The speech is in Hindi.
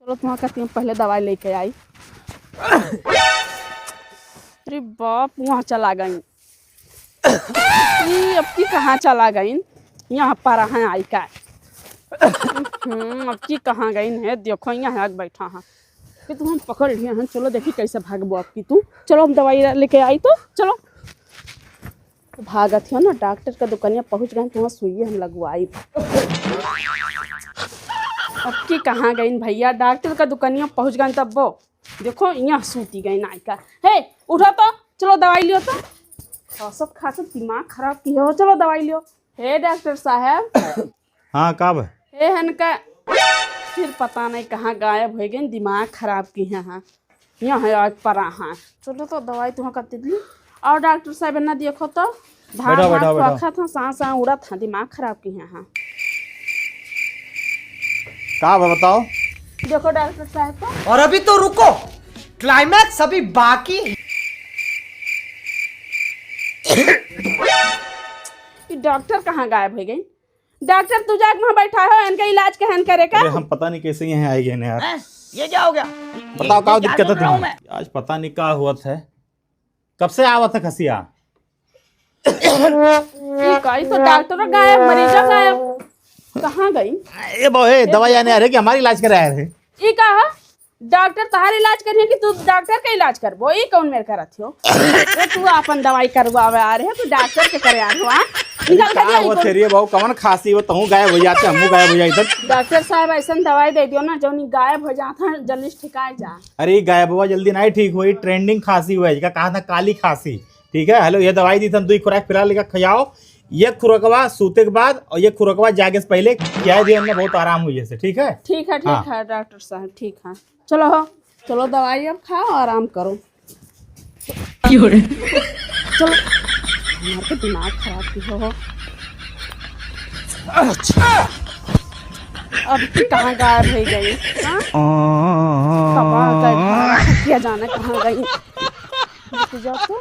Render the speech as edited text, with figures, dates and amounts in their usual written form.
चलो तुम्हारा कहती हूँ पहले दवाई लेके आई। अरे बाप वहाँ चला गई। अब की कहाँ चला गई? यहाँ पर हैं आई का। अब की कहाँ गई है? देखो यहाँ आग बैठा है कि तुम हम पकड़ लिए हैं। चलो देखी कैसे भागबो आपकी तू। चलो हम दवाई लेके आई तो चलो। भागत हो ना डॉक्टर का दुकानिया पहुँच गए तो वहाँ सुइए हम लगवाई। अब की कहाँ गई भैया? डॉक्टर का दुकानिया पहुँच गए तब वो देखो यहाँ सूती गई नाई का। हे उठो तो चलो दवाई लियो तो। सब खासा दिमाग खराब की हो। चलो दवाई लियो। हे डॉक्टर साहब। हाँ कब? हे हनका फिर पता नहीं कहाँ गायब हो गई। दिमाग खराब की है। हाँ यहाँ आग पर हाँ। चलो तो दवाई तुम्हें करती दी। और डॉक्टर साहब ना देखो तो भाग रखा था सांस उड़ा था। दिमाग खराब की है। हाँ कब है बताओ? देखो डॉक्टर साहब तो। और अभी तो रुको, क्लाइमैक्स अभी बाकी। डॉक्टर कहाँ गायब हो गई? डॉक्टर तू जाग वहाँ बैठा है। इनका इलाज कहन करेगा। अरे हम पता नहीं कैसे यहाँ आए गए यार। ये क्या हो गया? बताओ क्या दिक्कत है तुम्हें? आज पता नहीं क्या हुआ था। कब से आवा था खसिया? तो डॉक्टर गायब, मरीजा गायब। कहाँ गई? ये बहु दवाई आने आ रहे कि हमारी इलाज कराया रहे? ये कहा डॉक्टर तहार इलाज करिए कि तू डॉक्टर का इलाज करबो? ये कौन मेरे करत हो? तू अपन दवाई करवावे आ रहे है तो डॉक्टर के करे आ रहे हो? निकाल के दिया। वो तेरी बहु कवन खांसी हो तहु गायब हो जाते हमहू गायब हो जाए इधर। डॉक्टर साहब ऐसा दवाई दे दियो ना जो नहीं गायब हो जाता जल्दी ठिकाए जा। अरे गायब हुआ जल्दी नहीं ठीक हुई। ट्रेंडिंग खांसी हुआ है कहा था काली खांसी। ठीक है हेलो ये दवाई दी थी 2 खुराक फिलहाल लेकर खियाओ। ये खुराकवा सूते के बाद और ये खुराकवा जागे से पहले क्या दिया हमने बहुत आराम हुई है। ठीक है ठीक है डॉक्टर साहब ठीक है। चलो हो चलो दवाई अब खाओ आराम करो। चलो हमारे दिमाग खराब की हो। अब कहाँ गायब हो गई? क्या जाना कहाँ गई? जाओ तो